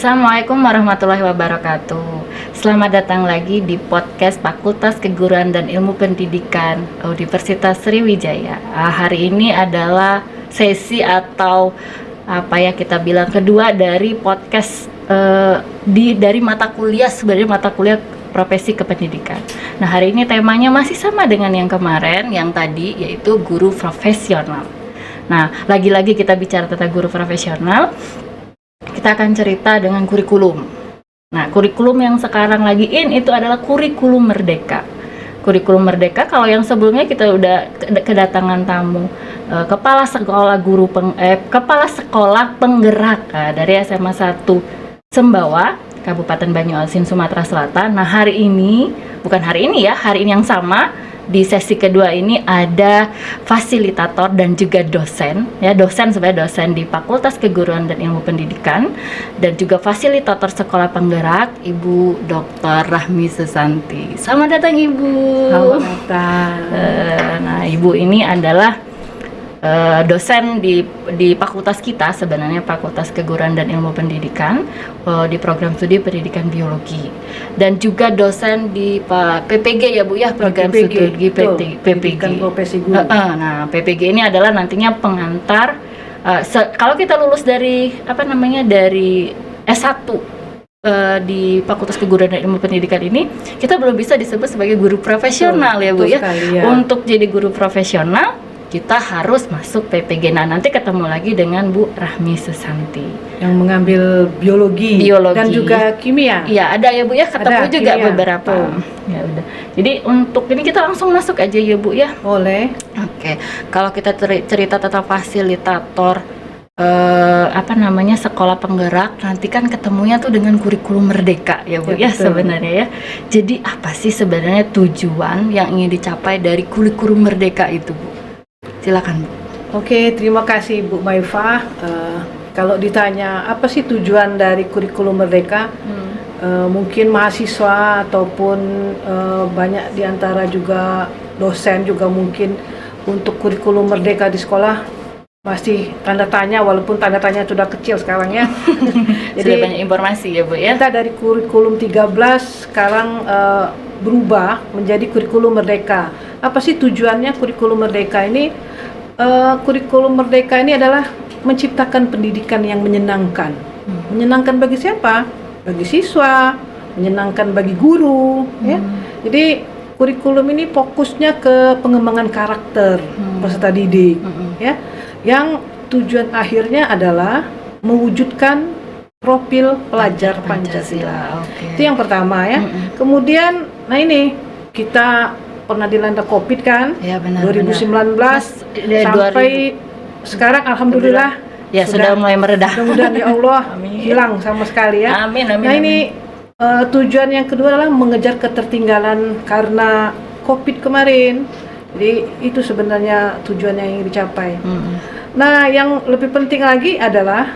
Assalamualaikum warahmatullahi wabarakatuh. Selamat datang lagi di podcast Fakultas Keguruan dan Ilmu Pendidikan Universitas Sriwijaya. Hari ini adalah sesi atau kita bilang kedua dari podcast dari mata kuliah, sebenarnya mata kuliah profesi kependidikan. Nah, hari ini temanya masih sama dengan yang kemarin, yang tadi, yaitu guru profesional. Nah, lagi-lagi kita bicara tentang guru profesional. Kita akan cerita dengan kurikulum. Nah, kurikulum yang sekarang lagi itu adalah kurikulum merdeka. Kurikulum merdeka, kalau yang sebelumnya kita udah kedatangan tamu kepala sekolah penggerak dari SMA 1 Sembawa, Kabupaten Banyuasin, Sumatera Selatan. Nah, hari ini yang sama, di sesi kedua ini ada fasilitator dan juga dosen di Fakultas Keguruan dan Ilmu Pendidikan, dan juga fasilitator sekolah penggerak, Ibu Dr. Rahmi Susanti. Selamat datang, Ibu. Selamat datang. Nah, Ibu ini adalah dosen di fakultas kita, sebenarnya Fakultas Keguruan dan Ilmu Pendidikan, di program studi pendidikan biologi, dan juga dosen di PPG ya Bu ya, program studi PPG. Profesi guru. Nah, PPG ini adalah nantinya pengantar kalau kita lulus dari dari S1 di Fakultas Keguruan dan Ilmu Pendidikan ini, kita belum bisa disebut sebagai guru profesional ya Bu ya. Untuk jadi guru profesional kita harus masuk PPG. Nah, nanti ketemu lagi dengan Bu Rahmi Susanti yang mengambil biologi dan juga kimia. Iya, ada ya Bu ya, ketemu juga kimia, beberapa. Ya udah. Jadi untuk ini kita langsung masuk aja ya Bu ya. Boleh. Oke. Kalau kita cerita tentang fasilitator sekolah penggerak, nanti kan ketemunya tuh dengan kurikulum merdeka ya Bu ya, sebenarnya ya. Jadi apa sih sebenarnya tujuan yang ingin dicapai dari kurikulum merdeka itu Bu? Silakan Bu. Oke, terima kasih Bu Maifah. Kalau ditanya apa sih tujuan dari kurikulum merdeka, mungkin mahasiswa ataupun banyak diantara juga dosen juga mungkin untuk kurikulum merdeka di sekolah masih tanda tanya, walaupun tanda tanya sudah kecil sekarang ya. Jadi sudah banyak informasi ya Bu ya. Kita dari kurikulum 13 sekarang berubah menjadi kurikulum merdeka. Apa sih tujuannya kurikulum merdeka ini? Kurikulum merdeka ini adalah menciptakan pendidikan yang menyenangkan. Menyenangkan bagi siapa? Bagi siswa, menyenangkan bagi guru, ya. Jadi kurikulum ini fokusnya ke pengembangan karakter peserta didik, ya. Yang tujuan akhirnya adalah mewujudkan profil pelajar Pancasila. Itu yang pertama ya. Kemudian, nah ini kita pernah dilanda COVID kan, ya, benar, 2019 sampai sekarang alhamdulillah ya sudah mulai meredah. Mudah-mudahan ya Allah hilang sama sekali ya. Amin. Nah ini tujuan yang kedua adalah mengejar ketertinggalan karena COVID kemarin. Jadi itu sebenarnya tujuan yang ingin dicapai. Nah yang lebih penting lagi adalah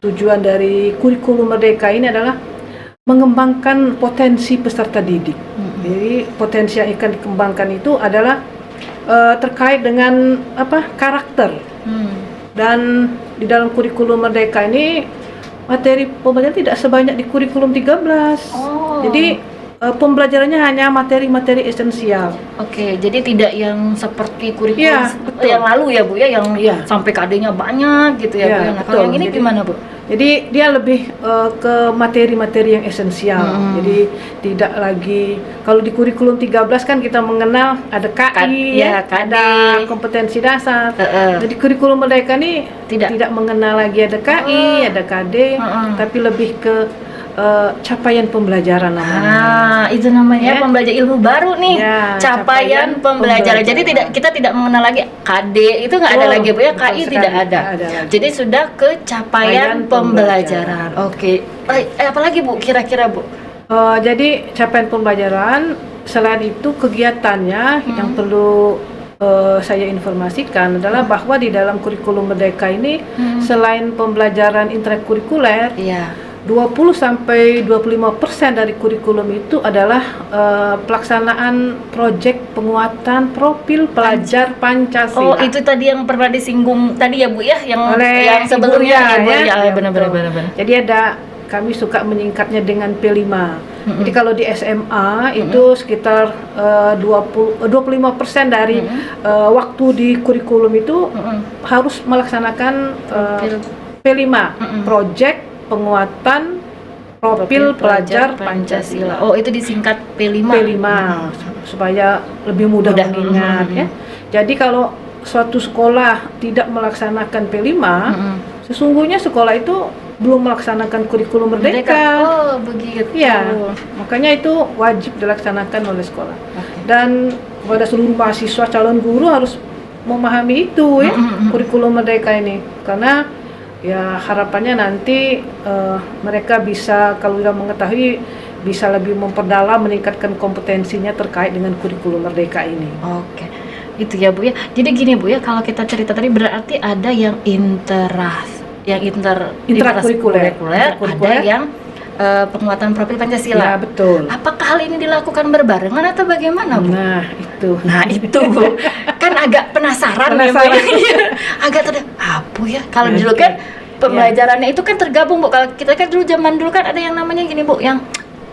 tujuan dari kurikulum merdeka ini adalah mengembangkan potensi peserta didik. Jadi potensi yang akan dikembangkan itu adalah terkait dengan karakter. Dan di dalam kurikulum merdeka ini materi pembelajaran tidak sebanyak di kurikulum 13. Jadi pembelajarannya hanya materi-materi esensial. Oke, jadi tidak yang seperti kurikulum yang lalu ya Bu ya, yang sampai KD-nya banyak gitu ya Bu. Nah, kalau yang ini gimana Bu? Jadi dia lebih ke materi-materi yang esensial. Jadi tidak lagi, kalau di kurikulum 13 kan kita mengenal ada KI, ada kompetensi dasar. Jadi kurikulum merdeka ini tidak mengenal lagi ada KI, ada KD, tapi lebih ke capaian pembelajaran namanya. Itu namanya pembelajar ilmu baru nih. Capaian pembelajaran. Jadi kita tidak mengenal lagi KD, itu nggak ada lagi Bu ya, KI tidak ada. Jadi sudah ke capaian pembelajaran. Oke. Apalagi Bu kira-kira Bu? Jadi capaian pembelajaran, selain itu kegiatannya yang perlu saya informasikan adalah bahwa di dalam kurikulum merdeka ini selain pembelajaran intrakurikuler, 20-25% dari kurikulum itu adalah pelaksanaan proyek penguatan profil pelajar Pancasila. Oh, itu tadi yang pernah disinggung tadi ya Bu ya, yang sebelumnya ya, benar-benar. Jadi ada kami suka menyingkatnya dengan P5. Jadi kalau di SMA itu sekitar 25% dari waktu di kurikulum itu harus melaksanakan P5, Project Penguatan Profil Pelajar Pancasila. Oh, itu disingkat P5. Supaya lebih mudah mengingat ya. Jadi kalau suatu sekolah tidak melaksanakan P5, sesungguhnya sekolah itu belum melaksanakan kurikulum merdeka. Oh, begitu. Ya, makanya itu wajib dilaksanakan oleh sekolah. Dan kepada seluruh mahasiswa calon guru harus memahami itu ya, kurikulum merdeka ini. Karena ya harapannya nanti mereka bisa, kalau sudah mengetahui, bisa lebih memperdalam, meningkatkan kompetensinya terkait dengan kurikulum merdeka ini. Oke, itu ya Bu ya. Jadi gini Bu ya, kalau kita cerita tadi berarti ada yang intrakurikuler, ada yang penguatan profil Pancasila. Ya, betul. Apakah hal ini dilakukan berbarengan atau bagaimana Bu? Nah itu Bu, kan agak penasaran. Ya, Bu, ya. Agak apa ya? Kalau dulu kan pembelajarannya itu kan tergabung Bu. Kalau kita kan zaman dulu kan ada yang namanya gini Bu, yang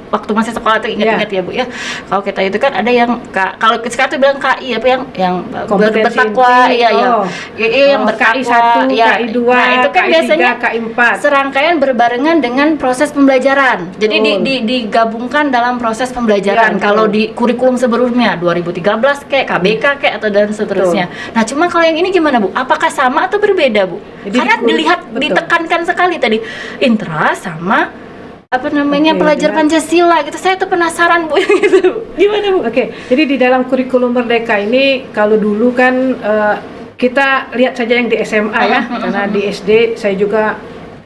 waktu masih sekolah tuh ingat-ingat ya Bu ya. Kalau kita itu kan ada yang kalau sekarang tuh bilang KI apa yang bertakwa, yang bertakwa, KI 1, KI 2, nah, itu kan KI biasanya 3, KI 4. serangkaian berbarengan dengan proses pembelajaran. Jadi digabungkan dalam proses pembelajaran. Kalau di kurikulum sebelumnya 2013 kayak KBK kayak atau dan seterusnya. Nah, cuma kalau yang ini gimana Bu? Apakah sama atau berbeda Bu? Jadi karena ditekankan sekali tadi intra sama pelajar Pancasila gitu. Saya tuh penasaran Bu gitu. Gimana Bu? Jadi di dalam kurikulum merdeka ini, kalau dulu kan kita lihat saja yang di SMA ya, karena di SD saya juga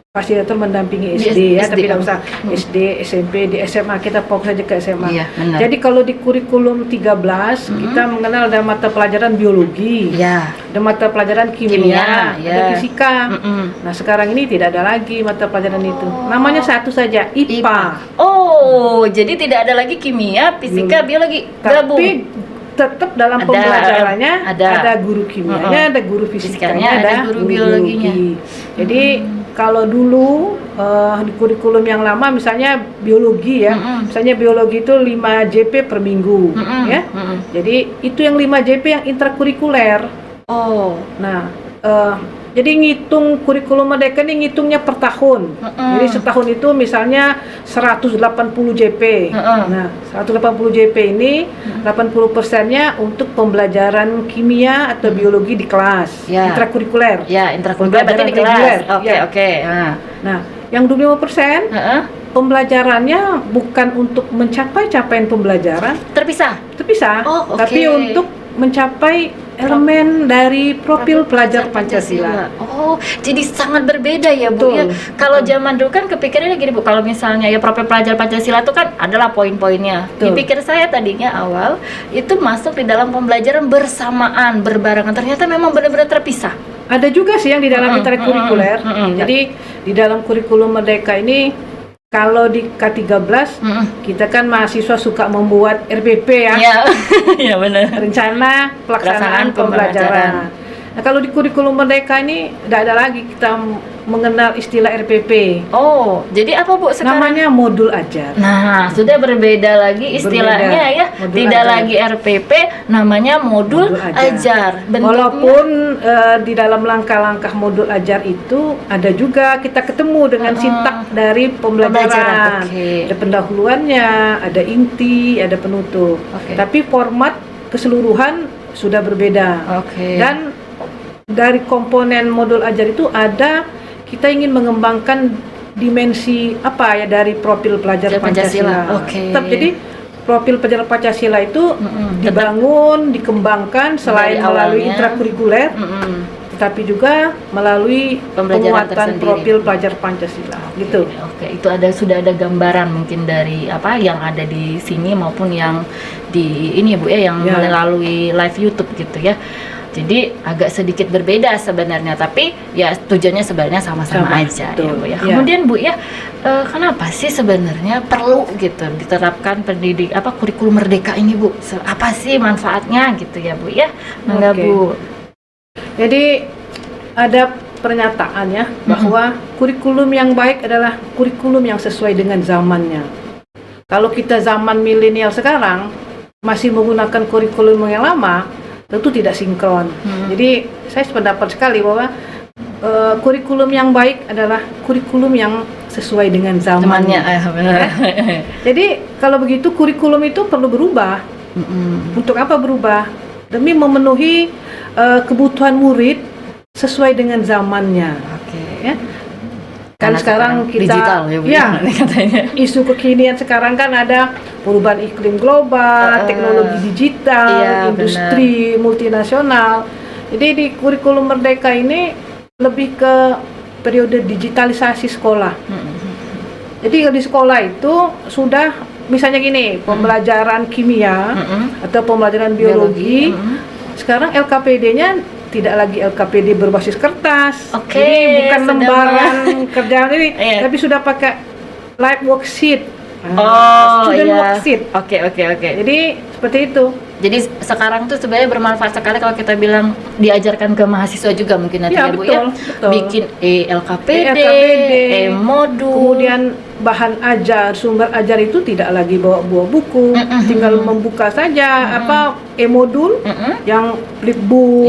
fasilitator mendampingi SD ya, tapi tidak usah SD, SMP, di SMA kita fokus saja ke SMA. Iya, jadi kalau di kurikulum 13 kita mengenal ada mata pelajaran biologi, ada mata pelajaran kimia, ada fisika. Nah sekarang ini tidak ada lagi mata pelajaran itu, namanya satu saja, IPA. Oh, jadi tidak ada lagi kimia, fisika, biologi, gabung. Tapi tetap dalam pembelajarannya ada guru kimianya, ada guru fisikanya, ada guru biologinya. Jadi kalau dulu di kurikulum yang lama misalnya biologi ya, misalnya biologi itu 5 JP per minggu ya. Jadi itu yang 5 JP yang intrakurikuler. Nah, jadi ngitung kurikulum merdeka ini ngitungnya per tahun. Jadi setahun itu misalnya 180 JP. Nah, 180 JP ini 80%-nya untuk pembelajaran kimia atau biologi di kelas. Intrakurikuler. Ya, intrakurikuler berarti di kelas. Oke. Nah, yang 25% pembelajarannya bukan untuk mencapai capaian pembelajaran. Terpisah. Tapi untuk mencapai elemen dari profil pelajar Pancasila. Oh, jadi sangat berbeda ya Bu ya. Kalau zaman dulu kan kepikirannya gini Bu, kalau misalnya ya profil pelajar Pancasila itu kan adalah poin-poinnya. Dipikir saya tadinya awal itu masuk di dalam pembelajaran bersamaan, berbarengan. Ternyata memang benar-benar terpisah. Ada juga sih yang di dalam intrakurikuler. Jadi di dalam kurikulum merdeka ini, kalau di K13 kita kan mahasiswa suka membuat RPP ya. Iya benar. Rencana pelaksanaan pembelajaran. Nah, kalau di kurikulum merdeka ini tidak ada lagi kita mengenal istilah RPP. Oh, jadi apa Bu sekarang? Namanya modul ajar. Nah, sudah berbeda lagi istilahnya ya. Tidak lagi RPP, namanya modul ajar. Walaupun di dalam langkah-langkah modul ajar itu ada juga kita ketemu dengan sintak dari pembelajaran. Ada pendahuluannya, ada inti, ada penutup. Tapi format keseluruhan sudah berbeda. Dan dari komponen modul ajar itu ada, kita ingin mengembangkan dimensi apa ya dari profil pelajar Pancasila. Jadi profil pelajar Pancasila itu dibangun, dikembangkan selain melalui intrakurikuler, tetapi juga melalui penguatan profil pelajar Pancasila. Gitu. Itu sudah ada gambaran mungkin dari apa yang ada di sini maupun yang di ini ya Bu ya, yang melalui live YouTube gitu ya. Jadi agak sedikit berbeda sebenarnya, tapi ya tujuannya sebenarnya sama-sama aja ya Bu ya. Kemudian Bu ya, kenapa sih sebenarnya perlu gitu diterapkan kurikulum merdeka ini Bu? Apa sih manfaatnya gitu ya Bu ya? Mangga Bu. Jadi ada pernyataan ya bahwa kurikulum yang baik adalah kurikulum yang sesuai dengan zamannya. Kalau kita zaman milenial sekarang masih menggunakan kurikulum yang lama, tentu tidak sinkron. Jadi saya sependapat sekali bahwa kurikulum yang baik adalah kurikulum yang sesuai dengan zamannya. benar. Jadi kalau begitu kurikulum itu perlu berubah. Untuk apa berubah? Demi memenuhi kebutuhan murid sesuai dengan zamannya. Oke. Ya. Kan sekarang kita digital ya, Bu, katanya. Isu kekinian sekarang kan ada perubahan iklim global, teknologi digital, industri multinasional. Jadi di kurikulum Merdeka ini lebih ke periode digitalisasi sekolah. Jadi di sekolah itu sudah misalnya gini, pembelajaran kimia atau pembelajaran biologi. Sekarang LKPD-nya tidak lagi LKPD berbasis kertas. Jadi bukan lembaran kerjaan ini, tapi sudah pakai live worksheet. Student worksheet. Oke. Jadi seperti itu. Jadi sekarang tuh sebenarnya bermanfaat sekali kalau kita bilang diajarkan ke mahasiswa juga mungkin nanti ya, Bu, betul. Bikin LKPD, modul. Kemudian bahan ajar, sumber ajar itu tidak lagi bawa buku, tinggal membuka saja modul yang flipbook.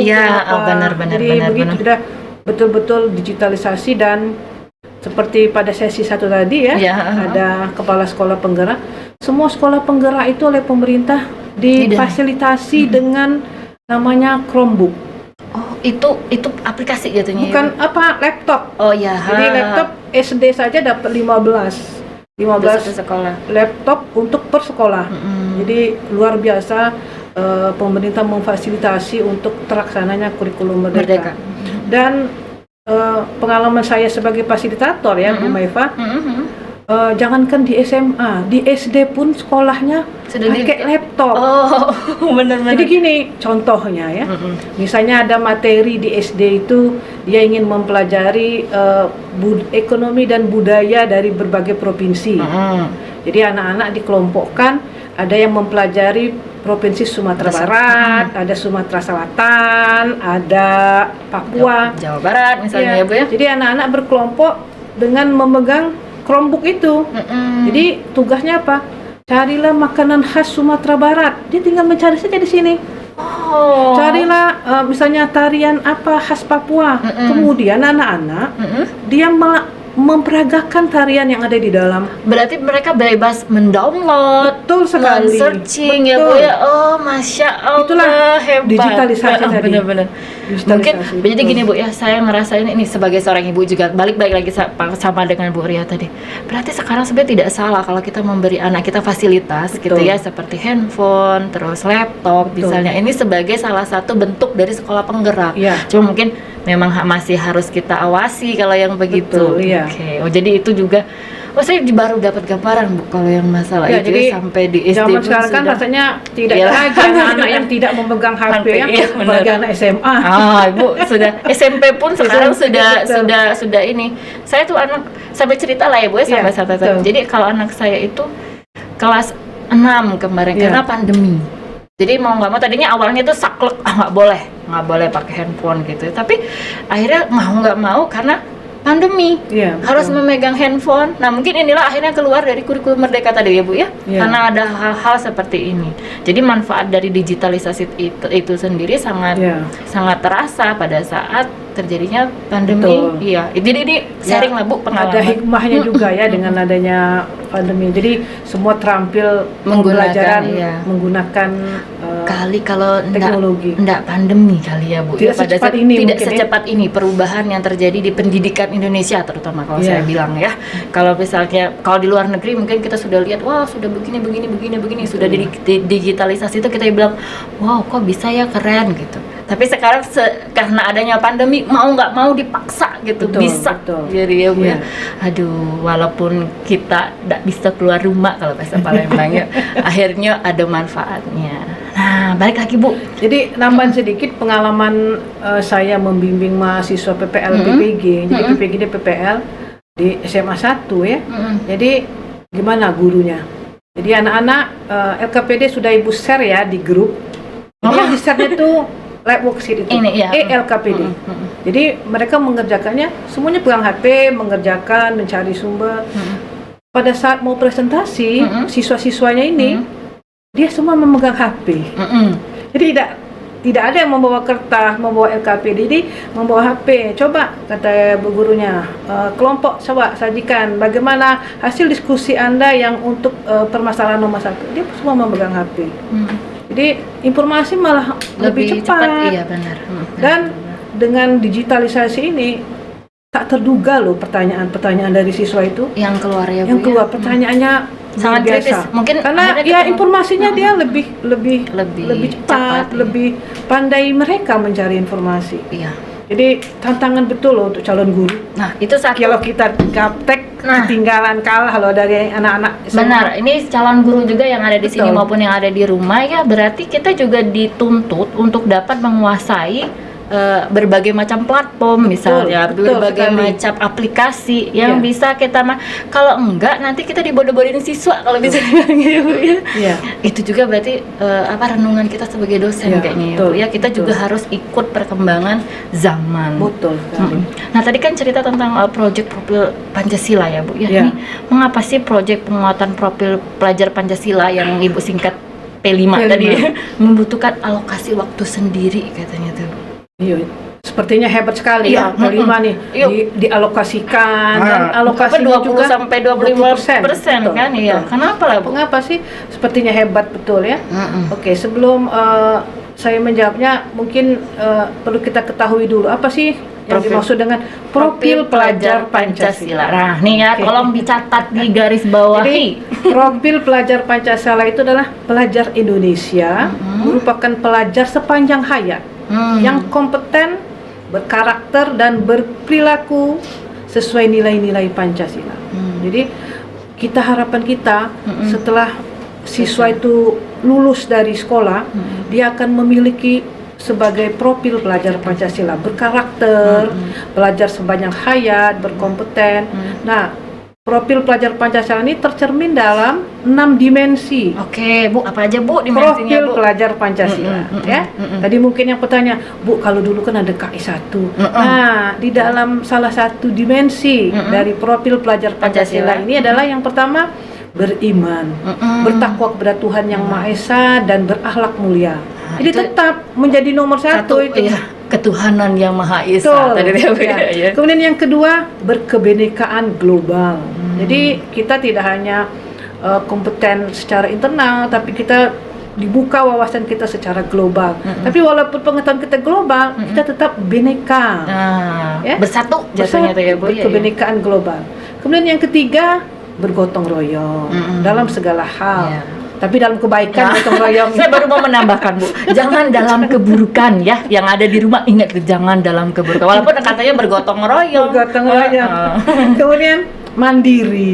Benar. Jadi begitu sudah betul-betul digitalisasi. Dan seperti pada sesi 1 tadi ada kepala sekolah penggerak. Semua sekolah penggerak itu oleh pemerintah difasilitasi dengan namanya Chromebook. Oh, itu aplikasi jatuhnya. Bukan laptop. Oh ya. Jadi laptop SD saja dapat 15 sekolah. Laptop untuk per sekolah. Jadi luar biasa pemerintah memfasilitasi untuk terlaksananya kurikulum Merdeka. Dan pengalaman saya sebagai fasilitator ya, Bu Maifa. Jangankan di SMA, di SD pun sekolahnya pakai laptop. Benar. Jadi gini contohnya ya, misalnya ada materi di SD itu dia ingin mempelajari ekonomi dan budaya dari berbagai provinsi. Jadi anak-anak dikelompokkan, ada yang mempelajari provinsi Sumatera Barat, ada Sumatera Selatan, ada Papua, Jawa Barat misalnya ya Bu ya. Jadi anak-anak berkelompok dengan memegang Chromebook itu. Jadi tugasnya apa? Carilah makanan khas Sumatera Barat. Dia tinggal mencari saja di sini. Carilah misalnya tarian apa khas Papua. Kemudian anak-anak dia memperagakan tarian yang ada di dalam. Berarti mereka bebas mendownload, betul sekali, searching ya Bu ya. Masya Allah, itulah hebat. Digitalisasi tadi. Benar. Mungkin jadi gini Bu ya, saya ngerasain ini sebagai seorang ibu juga balik lagi sama dengan Bu Ria tadi. Berarti sekarang sebenarnya tidak salah kalau kita memberi anak kita fasilitas gitu ya, seperti handphone, terus laptop misalnya. Ini sebagai salah satu bentuk dari sekolah penggerak. Cuma mungkin memang masih harus kita awasi kalau yang begitu. Oke. Jadi itu juga saya baru dapat gambaran Bu kalau yang masalah itu jadi sampai di SD. Zaman sekarang kan rasanya tidak lagi anak-anak yang tidak memegang HP apalagi anak SMA. Ibu sudah SMP pun sekarang sudah ini. Saya tuh anak sampai cerita lah ya Bu ya, sampai jadi kalau anak saya itu kelas 6 kemarin karena pandemi. Jadi mau nggak mau tadinya awalnya tuh saklek, nggak boleh pakai handphone gitu. Tapi akhirnya mau nggak mau karena pandemi harus memegang handphone. Nah mungkin inilah akhirnya keluar dari kurikulum Merdeka tadi ya Bu ya, karena ada hal-hal seperti ini. Jadi manfaat dari digitalisasi itu sendiri sangat terasa pada saat terjadinya pandemi. Jadi ini sharing lah Bu pengalaman. Ada hikmahnya juga ya dengan adanya pandemi. Jadi semua terampil menggunakan kali kalau teknologi. Enggak pandemi kali ya Bu. Tidak secepat ini perubahan yang terjadi di pendidikan Indonesia terutama kalau saya bilang ya. Kalau misalnya kalau di luar negeri mungkin kita sudah lihat sudah begini sudah digitalisasi itu kita bilang wow kok bisa ya keren gitu. Tapi sekarang karena adanya pandemi mau nggak mau dipaksa gitu bisa. Jadi ya Bu ya. Aduh walaupun kita nggak bisa keluar rumah kalau bahasa Palembangnya akhirnya ada manfaatnya. Nah balik lagi Bu. Jadi nambahin sedikit pengalaman saya membimbing mahasiswa PPL PPG. Jadi PPG dan PPL di SMA 1 ya. Jadi gimana gurunya? Jadi anak-anak LKPD sudah Ibu share ya di grup. Jadi di share itu live worksheet itu, Ini, ya. ELKPD. Jadi mereka mengerjakannya semuanya pegang HP, mengerjakan, mencari sumber. Pada saat mau presentasi, siswa-siswanya ini dia semua memegang HP. Jadi tidak ada yang membawa kertas, membawa LKPD, jadi membawa HP. Coba, kata bu gurunya, kelompok coba sajikan bagaimana hasil diskusi Anda yang untuk permasalahan nomor 1. Dia semua memegang HP. Jadi informasi malah lebih cepat. Iya, benar. Dan dengan digitalisasi ini tak terduga loh pertanyaan-pertanyaan dari siswa itu Yang keluar ya, Bu. yang keluar pertanyaannya Sangat biasa. kritis. Mungkin Karena akhirnya ya ketemu. informasinya dia lebih cepat, cepat, ya. lebih pandai mereka mencari informasi. Iya. Jadi tantangan betul loh untuk calon guru. Nah, itu satu. Kalau kita gaptek, ketinggalan kalah loh dari anak-anak. Benar, ini calon guru juga yang ada di sini Betul. maupun yang ada di rumah ya, berarti kita juga dituntut untuk dapat menguasai berbagai macam platform misalnya, betul berbagai sekali. macam aplikasi yang Iya. bisa kita kalau enggak nanti kita dibodoh-bodohin siswa kalau bisa dibilang gitu Bu, ya. Iya. Itu juga berarti renungan kita saya dosen Iya, kayaknya ya, betul, Bu, ya. Kita betul. juga harus ikut perkembangan zaman. Betul sekali. Nah, tadi kan cerita tentang proyek profil Pancasila ya, Bu. Ya, Ya. ini mengapa sih proyek penguatan profil pelajar Pancasila yang Ibu singkat P5, P5. tadi membutuhkan alokasi waktu sendiri katanya tuh. Iya. Sepertinya hebat sekali Iya, ya kelima nih Iya. dialokasikan dan Apa alokasinya 20 juga sampai 25% Betul, kan? Iya. betul. Kenapa lah, Bu? Mengapa sih sepertinya hebat betul ya? Oke, sebelum saya menjawabnya mungkin perlu kita ketahui dulu apa sih yang Profil. dimaksud dengan profil pelajar Pancasila. Nah, nih ya, Oke. tolong dicatat di garis bawahi. Jadi profil pelajar Pancasila itu adalah pelajar Indonesia, merupakan pelajar sepanjang hayat yang kompeten, berkarakter dan berperilaku sesuai nilai-nilai Pancasila. Jadi harapan kita setelah siswa itu lulus dari sekolah, dia akan memiliki sebagai profil pelajar Pancasila, berkarakter, belajar sepanjang hayat, berkompeten. Nah, profil pelajar Pancasila ini tercermin dalam 6 dimensi. Oke, Bu, apa aja, Bu, dimensinya, Profil Bu? pelajar Pancasila, ya. Tadi mungkin yang bertanya, Bu, kalau dulu kan ada KI 1. Nah, di dalam salah satu dimensi dari profil pelajar Pancasila ini adalah yang pertama, beriman, bertakwa kepada Tuhan Yang Maha Esa dan berakhlak mulia. Jadi itu tetap menjadi nomor satu itu. Iya, ketuhanan yang Maha Esa. Betul. Tadi dia, Bu, Ya. ya. Kemudian yang kedua, berkebinekaan global. Jadi kita tidak hanya kompeten secara internal, tapi kita dibuka wawasan kita secara global. Tapi walaupun pengetahuan kita global, kita tetap bineka. Nah, Ya. bersatu jatuhnya tuh ya, Bu. Ya, ya. Berkebinekaan global. Kemudian yang ketiga, bergotong royong dalam segala hal. Iya. Tapi dalam kebaikan gotong royong. Saya baru mau menambahkan, Bu, jangan dalam keburukan ya. Yang ada di rumah ingat, jangan dalam keburukan. Walaupun katanya bergotong royong. Bergotong royong. Kemudian mandiri.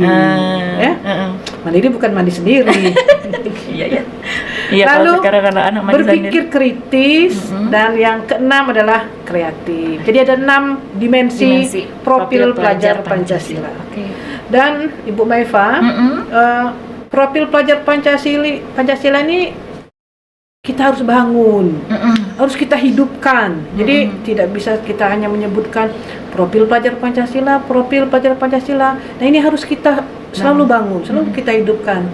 Ya. Mandiri bukan mandi sendiri. Iya, iya. Iya, kalau Lalu sekarang anak-anak mandi berpikir sendiri. kritis dan yang keenam adalah kreatif. Jadi ada 6 dimensi profil pelajar Pancasila. Oke. Dan Ibu Maifa, profil pelajar Pancasila ini kita harus bangun, harus kita hidupkan. Jadi tidak bisa kita hanya menyebutkan profil pelajar Pancasila, profil pelajar Pancasila. Nah, ini harus kita selalu bangun, selalu kita hidupkan.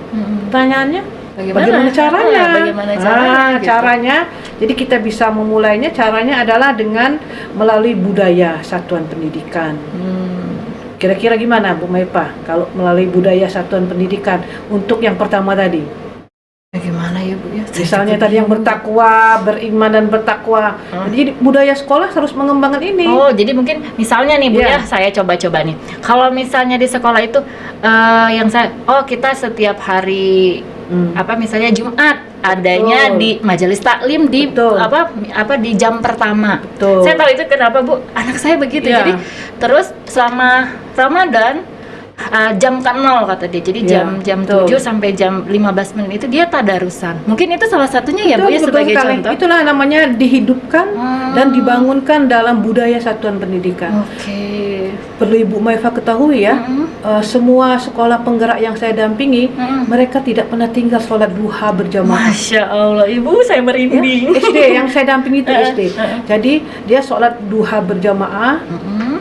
Pertanyaannya, bagaimana caranya? Bagaimana caranya? Gitu. Caranya, jadi kita bisa memulainya. Caranya adalah dengan melalui budaya satuan pendidikan. Kira-kira gimana, Bu Maipa, kalau melalui budaya satuan pendidikan untuk yang pertama tadi? Bagaimana ya, Bu, ya? Misalnya tadi yang bertakwa, beriman dan bertakwa. Jadi budaya sekolah harus mengembangkan ini. Oh, jadi mungkin misalnya nih, Bu, Iya. ya, saya coba-coba nih. Kalau misalnya di sekolah itu kita setiap hari misalnya Jumat adanya Betul. di majelis taklim di Betul. di jam pertama. Betul. Saya tahu itu kenapa, Bu. Anak saya begitu. Iya. Jadi terus selama Ramadan jam ke 0 kata dia. Jadi Ya, jam betul. 7 sampai jam 15 menit itu dia tadarusan. Mungkin itu salah satunya ya Bu ya, Betul sebagai sekali. contoh. Itulah namanya dihidupkan dan dibangunkan dalam budaya satuan pendidikan. Oke. Perlu Ibu Maifa ketahui ya, semua sekolah penggerak yang saya dampingi, mereka tidak pernah tinggal sholat duha berjamaah. Masya Allah, Ibu saya Ya, merinding. SD yang saya dampingi itu SD. Jadi dia sholat duha berjamaah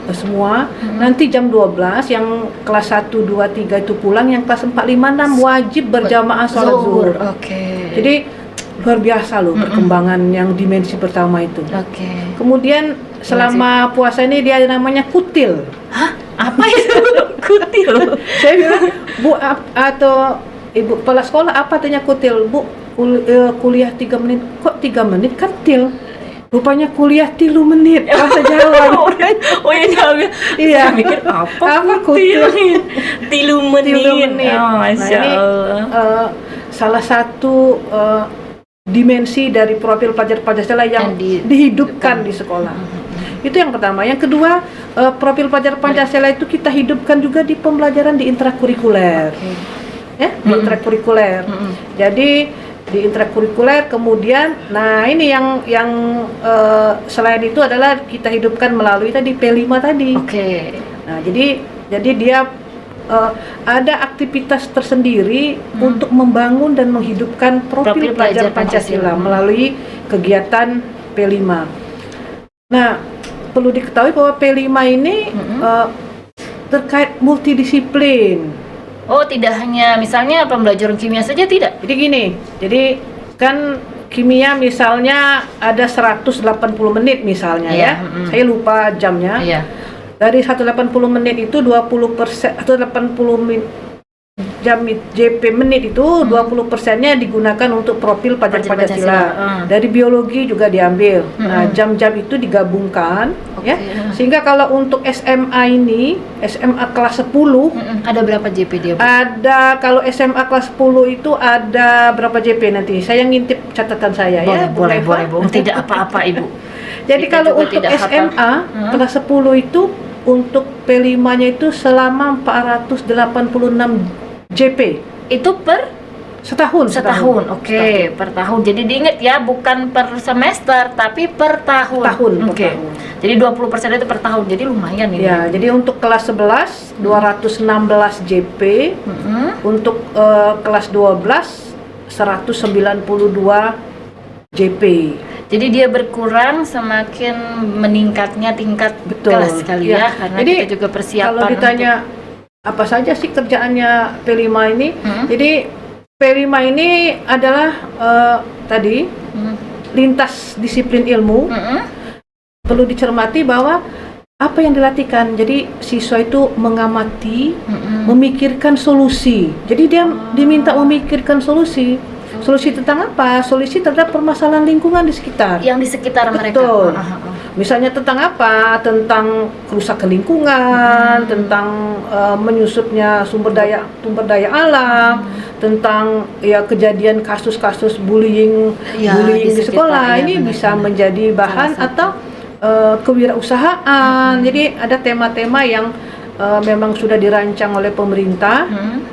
semua. Nanti jam 12 yang kelas 1, 2, 3 itu pulang, yang kelas 4, 5, 6 wajib berjamaah sholat zuhur. Oke. Jadi luar biasa loh perkembangan yang dimensi pertama itu. Oke. Kemudian selama puasa ini dia ada namanya kutil. Hah? Apa itu? Kutil. Saya bilang, Bu atau Ibu kepala sekolah, apa tanya kutil? Bu, kuliah 3 menit. Kok 3 menit kan til? Rupanya kuliah 3 menit bahasa Jawa. Oh iya, Jawa. Iya. Saya mikir apa kutil? 3 menit. 3 menit. Oh, Masya Nah, ini Allah. salah satu dimensi dari profil pelajar Pancasila yang dihidupkan di sekolah. Itu yang pertama. Yang kedua, profil pelajar Pancasila itu kita hidupkan juga di pembelajaran di intrakurikuler. Ya, di intrakurikuler. Jadi di intrakurikuler kemudian, nah ini yang selain itu adalah kita hidupkan melalui tadi P5 tadi. Oke. Nah, jadi dia ada aktivitas tersendiri untuk membangun dan menghidupkan profil pelajar Pancasila melalui kegiatan P5. Nah, perlu diketahui bahwa P5 ini terkait multidisiplin. Oh, tidak hanya misalnya pembelajaran kimia saja, tidak? Jadi gini, jadi kan kimia misalnya ada 180 menit misalnya ya. Saya lupa jamnya. Iya. Dari 180 menit itu 20% atau 80 jam JP menit itu 20%-nya digunakan untuk profil pelajar Pancasila. Dari biologi juga diambil. Nah, jam-jam itu digabungkan ya. Sehingga kalau untuk SMA ini, SMA kelas 10 ada berapa JP dia, Bu? ada, kalau SMA kelas 10 itu ada berapa JP nanti? Saya ngintip catatan saya ya. Boleh, Bu. Tidak apa-apa, Ibu. Jadi Kita kalau juga untuk tidak SMA kelas 10 itu untuk P5-nya itu selama 486 JP. Itu per Setahun. Oke, per tahun. Jadi diingat ya, bukan per semester tapi per tahun. Per Oke. tahun. Jadi 20% itu per tahun. Jadi lumayan ini. Ya, jadi untuk kelas 11 216 JP, untuk kelas 12 192 JP. Jadi dia berkurang semakin meningkatnya tingkat kelas sekali ya, karena jadi, kita juga persiapan. Kalau ditanya apa saja sih kerjaannya P5 ini? Jadi P5 ini adalah tadi lintas disiplin ilmu. Perlu dicermati bahwa apa yang dilatihkan. Jadi siswa itu mengamati, memikirkan solusi. Jadi dia diminta memikirkan solusi. Solusi tentang apa? Solusi terhadap permasalahan lingkungan di sekitar. Yang di sekitar mereka. Betul. Misalnya tentang apa? Tentang kerusakan lingkungan, tentang menyusutnya sumber daya alam, tentang ya kejadian kasus-kasus bullying di sekolah. Ini bisa menjadi bahan atau kewirausahaan. Jadi ada tema-tema yang memang sudah dirancang oleh pemerintah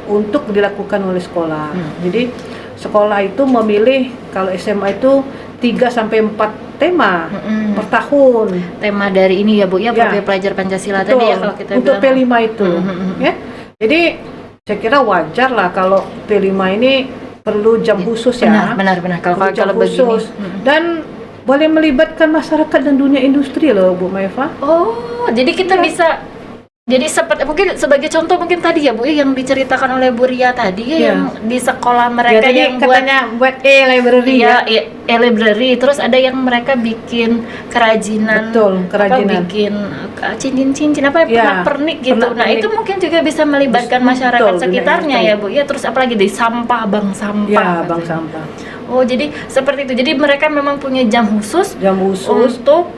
untuk dilakukan oleh sekolah. Jadi sekolah itu memilih, kalau SMA itu 3-4 tema per tahun. Tema dari ini ya Bu ya, profil pelajar Pancasila tadi ya, kalau kita untuk bilang. P5 itu ya. Jadi saya kira wajar lah kalau P5 ini perlu jam khusus ya. Benar. Kalau jam khusus begini. dan boleh melibatkan masyarakat dan dunia industri loh Bu Maifa. Oh, jadi kita bisa, jadi seperti mungkin sebagai contoh mungkin tadi ya Bu yang diceritakan oleh Bu Ria tadi yang di sekolah mereka yang katanya buat e-library ya, e-library, terus ada yang mereka bikin kerajinan, bikin cincin apa pernik gitu. Nah, itu mungkin juga bisa melibatkan masyarakat sekitarnya ya Bu ya. Terus apalagi di sampah, bank sampah. Ya, bank sampah. Oh, jadi seperti itu. Jadi mereka memang punya jam khusus untuk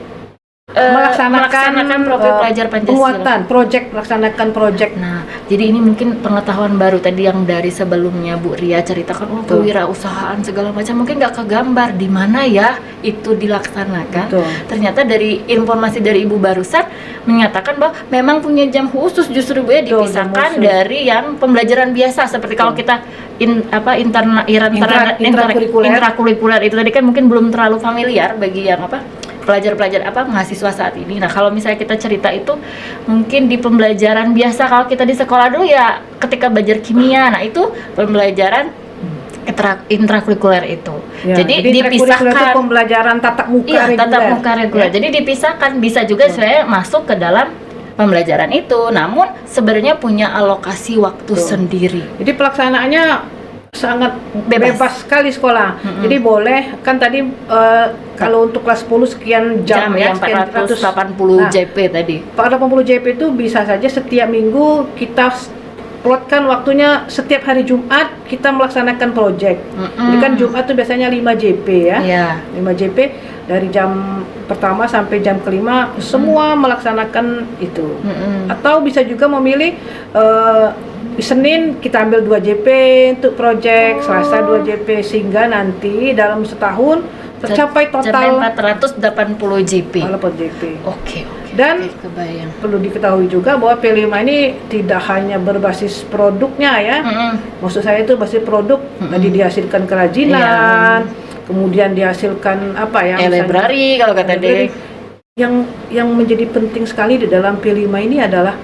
melaksanakan profil pelajar Pancasila. penguatan melaksanakan project. Nah, jadi ini mungkin pengetahuan baru tadi yang dari sebelumnya Bu Ria ceritakan, kewirausahaan segala macam mungkin nggak kegambar di mana ya itu dilaksanakan. Betul. Ternyata dari informasi dari Ibu barusan menyatakan bahwa memang punya jam khusus justru Bu ya, Betul, dipisahkan jam khusus. dari yang pembelajaran biasa seperti kalau kita intrakurikuler itu tadi kan mungkin belum terlalu familiar bagi yang pelajar-pelajar mahasiswa saat ini. Nah, kalau misalnya kita cerita itu mungkin di pembelajaran biasa kalau kita di sekolah dulu ya ketika belajar kimia. Nah, itu pembelajaran intrakurikuler itu. Ya, jadi intrakurikuler itu dipisahkan pembelajaran tatap muka iya, reguler. tatap muka reguler. Jadi dipisahkan bisa juga sebenarnya masuk ke dalam pembelajaran itu. Namun sebenarnya punya alokasi waktu sendiri. Jadi pelaksanaannya sangat bebas sekali sekolah. Jadi boleh kan tadi kalau untuk kelas 10 sekian jam ya, yang sekian 480 JP tadi. 480 JP itu bisa saja setiap minggu kita plotkan waktunya. Setiap hari Jumat kita melaksanakan project. Jadi kan Jumat itu biasanya 5 JP ya. Iya. 5 JP dari jam pertama sampai jam kelima semua melaksanakan itu. Atau bisa juga memilih Senin kita ambil 2 JP untuk project, Selasa 2 JP, sehingga nanti dalam setahun tercapai total 480 JP. 480 JP. Oke. Dan kebayang. Perlu diketahui juga bahwa P5 ini tidak hanya berbasis produknya ya. Maksud saya itu basis produk, tadi dihasilkan kerajinan, kemudian dihasilkan apa ya? Library kalau kata dia. Yang menjadi penting sekali di dalam P5 ini adalah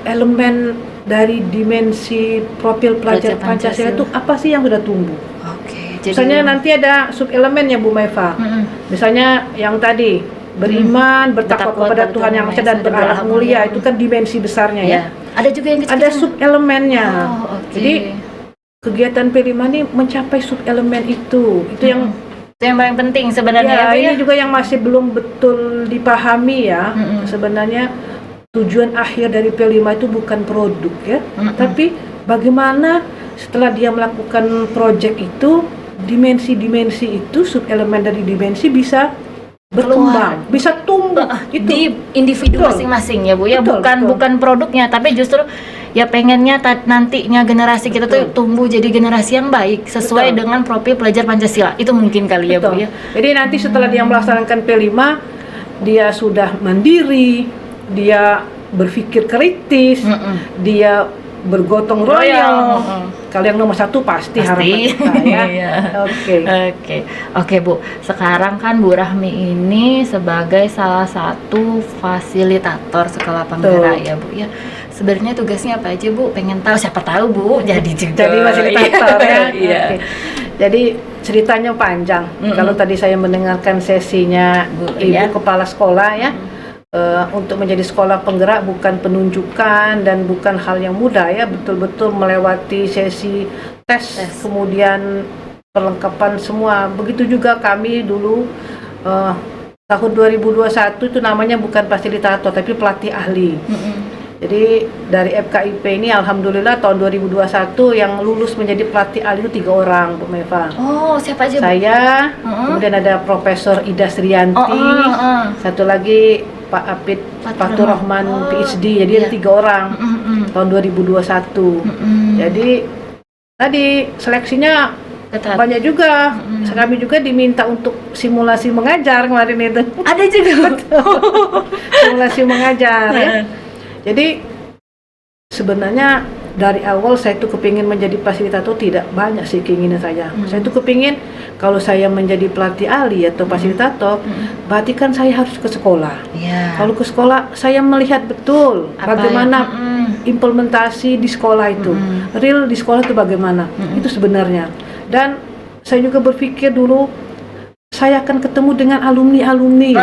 elemen dari dimensi profil pelajar Pancasila itu apa sih yang sudah tumbuh? Oke. Misalnya nanti ada sub elemennya Bu Meva. Misalnya yang tadi beriman, bertakwa kepada Tuhan Yang Maha Esa dan berakhlak mulia, itu kan dimensi besarnya ya. Ada juga yang kecil. Ada sub elemennya. Jadi kegiatan P5 ini mencapai sub elemen itu yang paling penting sebenarnya. Ya, ini juga yang masih belum betul dipahami ya. Sebenarnya tujuan akhir dari P5 itu bukan produk ya, tapi bagaimana setelah dia melakukan project itu, dimensi-dimensi itu, sub elemen dari dimensi bisa berkembang, bisa tumbuh itu di individu masing-masing ya Bu ya. Bukan produknya, tapi justru ya pengennya nantinya generasi kita tuh tumbuh jadi generasi yang baik sesuai dengan profil pelajar Pancasila. Itu mungkin kali ya Bu ya. Jadi nanti setelah dia melaksanakan P5, dia sudah mandiri, dia berpikir kritis, dia bergotong royong. Kalau yang nomor 1 pasti harapan kita ya. Oke Bu. Sekarang kan Bu Rahmi ini sebagai salah satu fasilitator sekolah penggerak ya Bu ya. Sebenarnya tugasnya apa aja Bu? Pengen tahu, siapa tahu Bu jadi juga. Jadi fasilitator ya. Iya. Jadi ceritanya panjang. Kalau tadi saya mendengarkan sesinya Ibu Kepala Sekolah ya. Untuk menjadi sekolah penggerak bukan penunjukan dan bukan hal yang mudah ya, betul-betul melewati sesi tes. Kemudian perlengkapan semua. Begitu juga kami dulu tahun 2021 itu namanya bukan fasilitator tapi pelatih ahli. Jadi dari FKIP ini alhamdulillah tahun 2021 yang lulus menjadi pelatih ahli itu 3 orang Bu Meva. Oh, siapa aja Bu? Saya, kemudian ada Profesor Ida Srianti, satu lagi Pak Apit Fatur Rahman PhD. Jadi ada 3 orang tahun 2021. Jadi tadi seleksinya banyak juga. Kami juga diminta untuk simulasi mengajar kemarin itu. Ada juga. Simulasi mengajar ya. Jadi sebenarnya dari awal saya tuh kepingin menjadi fasilitator, tidak banyak sih keinginan saya. Saya tuh kepingin kalau saya menjadi pelatih ahli atau fasilitator, berarti kan saya harus ke sekolah. Kalau ke sekolah saya melihat betul bagaimana implementasi di sekolah itu, real di sekolah itu bagaimana, itu sebenarnya. Dan saya juga berpikir dulu, saya akan ketemu dengan alumni-alumni.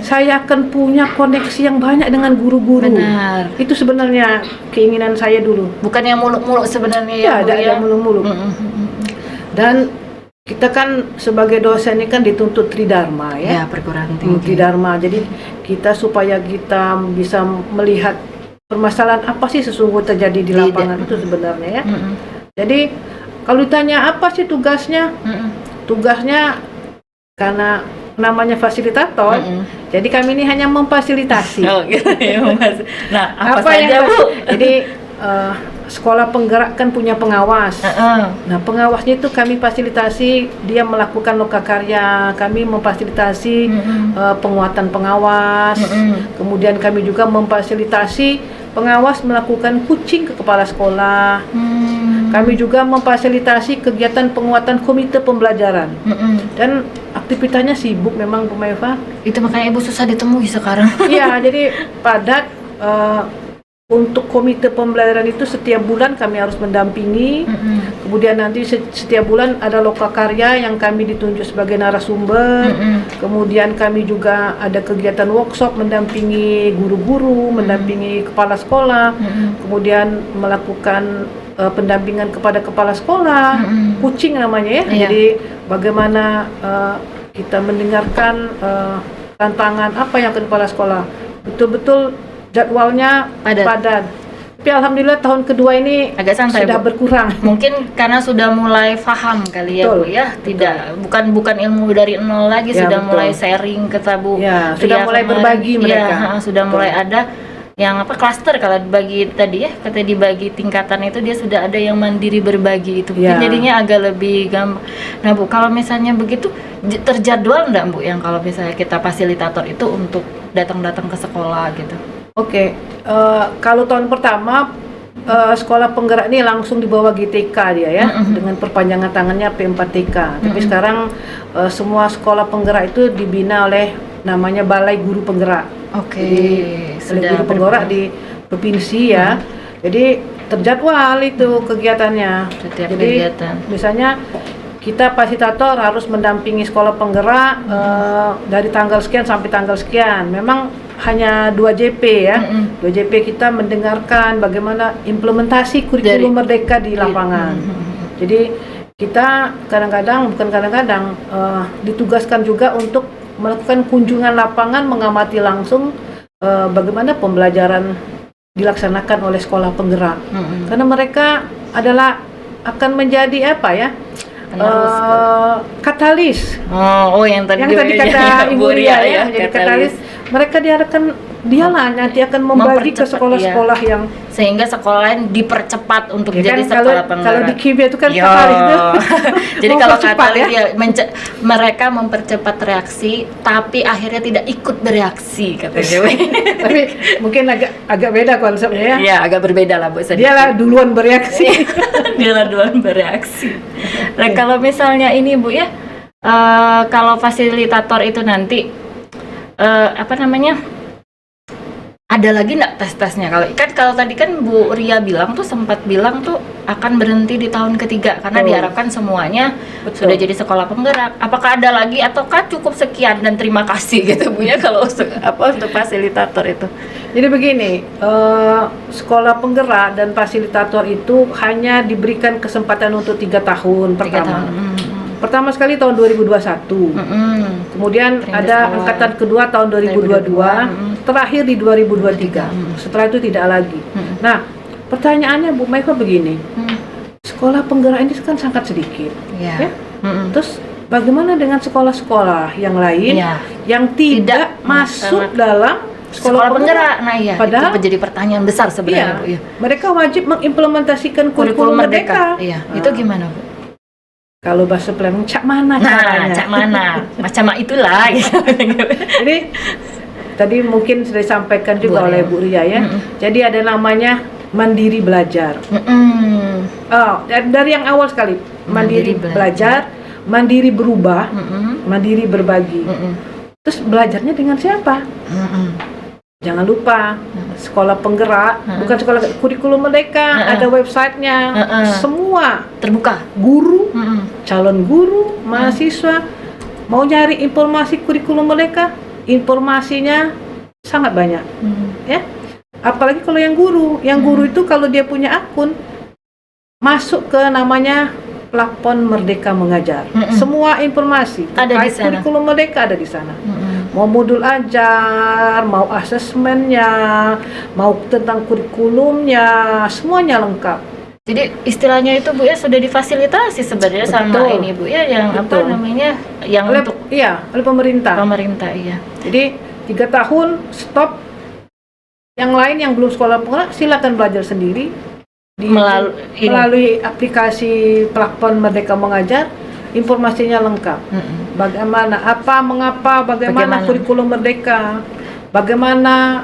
Saya akan punya koneksi yang banyak dengan guru-guru. Benar. Itu sebenarnya keinginan saya dulu. Bukan yang muluk-muluk sebenarnya ya. Ada muluk-muluk. Dan kita kan sebagai dosen ini kan dituntut tridharma ya. Perguruan tinggi. Tridharma. Jadi kita supaya kita bisa melihat permasalahan apa sih sesungguhnya terjadi di lapangan itu sebenarnya ya. Jadi kalau ditanya apa sih tugasnya? Tugasnya karena namanya fasilitator, jadi kami ini hanya memfasilitasi. Oh gitu ya Mas. Nah, apa Apa saja yang Bu? Jadi sekolah penggerak kan punya pengawas. Nah, pengawasnya itu kami fasilitasi, dia melakukan lokakarya, kami memfasilitasi penguatan pengawas. Kemudian kami juga memfasilitasi pengawas melakukan coaching ke kepala sekolah. Kami juga memfasilitasi kegiatan penguatan komite pembelajaran. Dan aktivitasnya sibuk memang Bu Maeva. Itu makanya Ibu susah ditemui sekarang. Iya, jadi padat. Untuk komite pembelajaran itu setiap bulan kami harus mendampingi. Kemudian nanti setiap bulan ada lokakarya yang kami ditunjuk sebagai narasumber. Kemudian kami juga ada kegiatan workshop mendampingi guru-guru, mendampingi kepala sekolah. Kemudian melakukan pendampingan kepada kepala sekolah, coaching namanya ya. Jadi bagaimana kita mendengarkan tantangan apa yang ke kepala sekolah. Betul-betul jadwalnya padat. Tapi alhamdulillah tahun kedua ini agak santai sudah Bu. berkurang. Mungkin karena sudah mulai paham kali ya Bu ya. Tidak bukan ilmu dari nol lagi, Ya, sudah betul. mulai sharing ke Tabu. Ya, sudah mulai kemarin. berbagi mereka. Ya, sudah Betul. mulai ada yang klaster kalau dibagi tadi ya, kata dibagi tingkatan itu dia sudah ada yang mandiri berbagi itu. Ya. Jadinya agak lebih gampang. Nah Bu, kalau misalnya begitu terjadwal enggak Bu yang kalau misalnya kita fasilitator itu untuk datang-datang ke sekolah gitu? Oke, kalau tahun pertama sekolah penggerak ini langsung di bawah GTK dia ya, dengan perpanjangan tangannya P4TK. Tapi sekarang semua sekolah penggerak itu dibina oleh namanya Balai Guru Penggerak. Oke, Balai Guru Penggerak di provinsi ya. Jadi terjadwal itu kegiatannya. Setiap Jadi kegiatan. misalnya kita fasilitator harus mendampingi sekolah penggerak dari tanggal sekian sampai tanggal sekian. Memang hanya 2 JP ya. 2 JP kita mendengarkan bagaimana implementasi kurikulum merdeka di lapangan. Jadi kita bukan kadang-kadang ditugaskan juga untuk melakukan kunjungan lapangan, mengamati langsung bagaimana pembelajaran dilaksanakan oleh sekolah penggerak. Karena mereka akan menjadi apa ya? Katalis. Yang tadi Kata Ibu Ria ya, menjadi katalis. Mereka dialah nanti akan membagi ke sekolah-sekolah yang sehingga sekolah lain dipercepat untuk ya jadi kan, sekolah penggerak. Kalau di kimia itu kan katalis itu. Jadi kalau mempercepat katalis ya mereka mempercepat reaksi tapi akhirnya tidak ikut bereaksi katanya. Tapi mungkin agak beda konsepnya ya. Iya, agak berbeda lah Bu. Dialah duluan bereaksi. Dialah duluan bereaksi. Nah, kalau misalnya ini Bu ya, kalau fasilitator itu nanti ada lagi nggak tes-tesnya? Kalau tadi kan Bu Ria sempat bilang tuh akan berhenti di tahun ketiga karena diharapkan semuanya sudah jadi sekolah penggerak. Apakah ada lagi ataukah cukup sekian dan terima kasih gitu Bu ya kalau untuk fasilitator itu? Jadi begini, sekolah penggerak dan fasilitator itu hanya diberikan kesempatan untuk 3 tahun pertama. Pertama sekali tahun 2021, kemudian ada angkatan kedua tahun 2022, terakhir di 2023. Setelah itu tidak lagi. Nah, pertanyaannya Bu Maeva begini, sekolah penggerak ini kan sangat sedikit, ya? Terus bagaimana dengan sekolah-sekolah yang lain yang tidak masuk dalam sekolah penggerak? Nah iya, Padahal itu menjadi pertanyaan besar sebenarnya Bu. Iya. Mereka wajib mengimplementasikan kurikulum merdeka. Iya, itu gimana Bu? Kalau bahasa Palembang, cak mana caranya? Cak mana? Macam itulah. Gitu. Jadi tadi mungkin sudah disampaikan juga oleh Bu Ria ya. Jadi ada namanya mandiri belajar. Dari yang awal sekali, mandiri belajar, mandiri berubah, mandiri berbagi. Terus belajarnya dengan siapa? Jangan lupa sekolah penggerak, bukan sekolah kurikulum merdeka, ada websitenya, semua terbuka. Guru, calon guru, mahasiswa mau nyari informasi kurikulum merdeka, informasinya sangat banyak, ya. Apalagi kalau yang guru itu kalau dia punya akun masuk ke namanya platform Merdeka Mengajar, semua informasi terkait kurikulum merdeka ada di sana. Mau modul ajar, mau asesmennya, mau tentang kurikulumnya, semuanya lengkap. Jadi istilahnya itu Bu ya sudah difasilitasi sebenarnya sama ini Bu ya yang yang untuk Iya, oleh pemerintah. Pemerintah, iya. Jadi 3 tahun stop. Yang lain yang belum sekolah pula silakan belajar sendiri melalui aplikasi platform Merdeka Mengajar. Informasinya lengkap. Bagaimana, apa, mengapa, bagaimana kurikulum Merdeka, bagaimana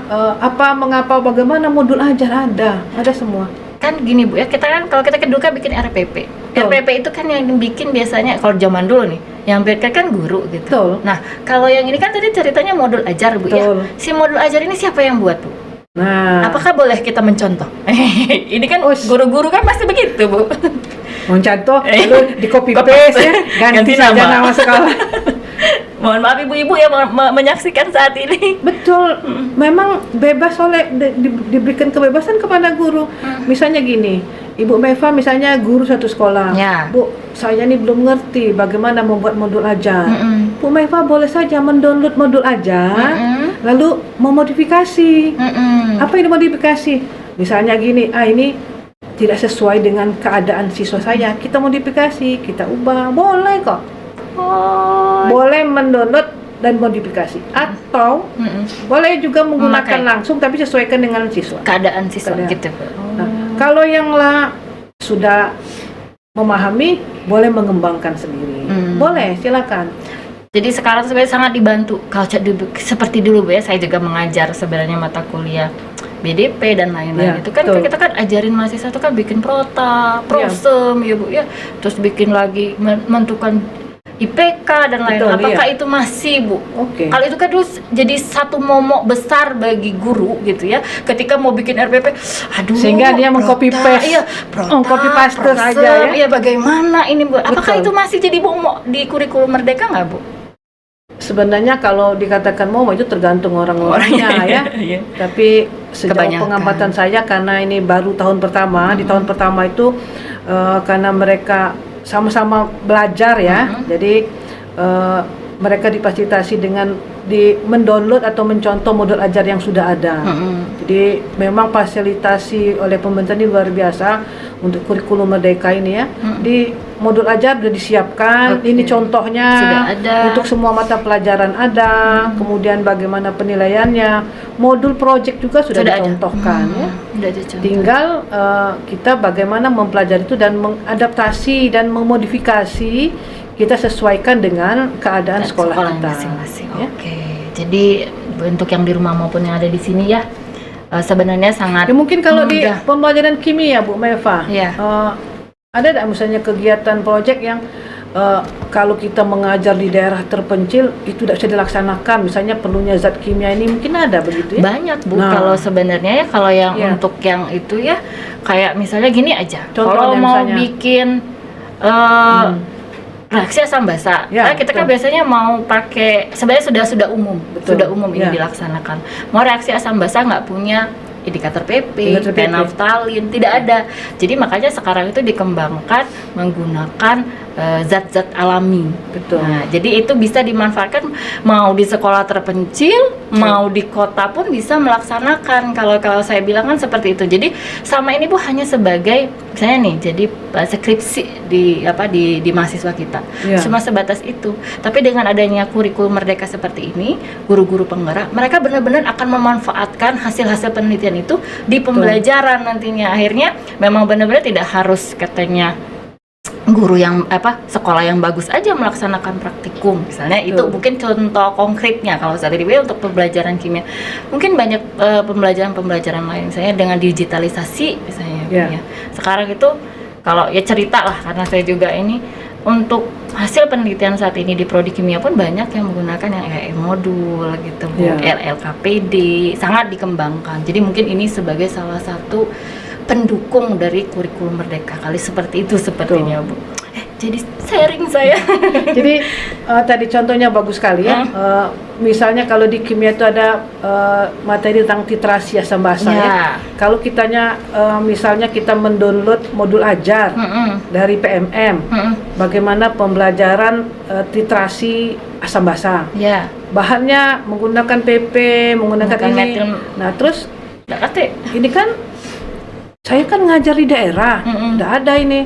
bagaimana modul ajar ada semua. Kan gini Bu ya, kita kan kalau kita keduka bikin RPP. RPP itu kan yang bikin biasanya kalau zaman dulu nih, yang bikin kan guru gitu. Betul. Nah, kalau yang ini kan tadi ceritanya modul ajar Bu. Betul. Ya. Si modul ajar ini siapa yang buat Bu? Nah, apakah boleh kita mencontoh? Ini kan guru-guru kan pasti begitu Bu. Mencontoh, lalu di copy paste ya, ganti saja nama sekolah. Mohon maaf ibu-ibu yang menyaksikan saat ini. Betul, memang bebas diberikan kebebasan kepada guru. Misalnya gini, Ibu Meva misalnya guru satu sekolah. Ya. Bu, saya ini belum ngerti bagaimana membuat modul ajar. Bu Meva boleh saja mendownload modul ajar, lalu memodifikasi. Apa yang dimodifikasi? Misalnya gini, ini tidak sesuai dengan keadaan siswa saya, kita modifikasi, kita ubah, boleh kok. Boleh mendownload dan modifikasi, atau boleh juga menggunakan langsung tapi sesuaikan dengan siswa, keadaan siswa gitu. Nah, kalau yang sudah memahami boleh mengembangkan sendiri, boleh, silakan. Jadi sekarang sebenarnya sangat dibantu. Kalau seperti dulu Bu ya, saya juga mengajar sebenarnya mata kuliah BDP dan lain-lain. Itu kan kita kan ajarin mahasiswa itu kan bikin prosem ya Bu ya. Terus bikin lagi menentukan IPK dan lain-lain. Apakah itu masih Bu? Kalau itu kan dulu jadi satu momok besar bagi guru gitu ya. Ketika mau bikin RPP, aduh. Sehingga dia meng-copy paste. Iya, copy paste saja ya. Iya, bagaimana ini Bu? Apakah itu masih jadi momok di kurikulum Merdeka nggak Bu? Sebenarnya kalau dikatakan momok itu tergantung orang-orangnya ya. Tapi sejauh pengamatan saya, karena ini baru tahun pertama, di tahun pertama itu karena mereka sama-sama belajar ya, jadi mereka difasilitasi dengan mendownload atau mencontoh modul ajar yang sudah ada. Jadi memang fasilitasi oleh pemerintah ini luar biasa untuk kurikulum Merdeka ini ya. Di modul ajar sudah disiapkan, ini contohnya sudah ada. Untuk semua mata pelajaran ada, kemudian bagaimana penilaiannya, modul project juga sudah dicontohkan ya. Tinggal kita bagaimana mempelajari itu dan mengadaptasi dan memodifikasi, kita sesuaikan dengan keadaan sekolah kita masing-masing. Ya? Jadi untuk yang di rumah maupun yang ada di sini ya, sebenarnya sangat mungkin kalau di pembelajaran kimia Bu Meva, ada tidak misalnya kegiatan proyek yang kalau kita mengajar di daerah terpencil itu tidak bisa dilaksanakan, misalnya perlunya zat kimia ini, mungkin ada begitu ya? Banyak Bu, kalau sebenarnya ya, kalau yang untuk yang itu ya, kayak misalnya gini aja, kalau mau bikin reaksi asam basa, kita kan biasanya mau pakai, sebenarnya sudah umum, ini dilaksanakan. Mau reaksi asam basa nggak punya indikator PP, penaftalin, tidak ada. Jadi makanya sekarang itu dikembangkan menggunakan zat-zat alami. Nah, jadi itu bisa dimanfaatkan mau di sekolah terpencil, mau di kota pun bisa melaksanakan. Kalau saya bilang kan seperti itu. Jadi sama ini Bu hanya sebagai misalnya nih, jadi skripsi di mahasiswa kita. Cuma sebatas itu. Tapi dengan adanya kurikulum Merdeka seperti ini, guru-guru penggerak, mereka benar-benar akan memanfaatkan hasil-hasil penelitian itu di pembelajaran nantinya. Akhirnya memang benar-benar tidak harus katanya guru yang sekolah yang bagus aja melaksanakan praktikum misalnya. Itu mungkin contoh konkretnya. Kalau saat ini untuk pembelajaran kimia mungkin banyak pembelajaran lain, misalnya dengan digitalisasi misalnya ya. Sekarang itu kalau ya cerita lah, karena saya juga ini untuk hasil penelitian saat ini di prodi kimia pun banyak yang menggunakan yang modul gitu Bu, LLKPD sangat dikembangkan. Jadi mungkin ini sebagai salah satu pendukung dari kurikulum Merdeka kali, seperti itu sepertinya Bu. Jadi sharing saya. Jadi tadi contohnya bagus sekali ya. Misalnya kalau di kimia itu ada materi tentang titrasi asam basa ya. Kalau kitanya misalnya kita mendownload modul ajar dari PMM, bagaimana pembelajaran titrasi asam basa. Bahannya menggunakan PP, menggunakan ini. Nah terus ini kan saya kan ngajar di daerah, udah ada ini.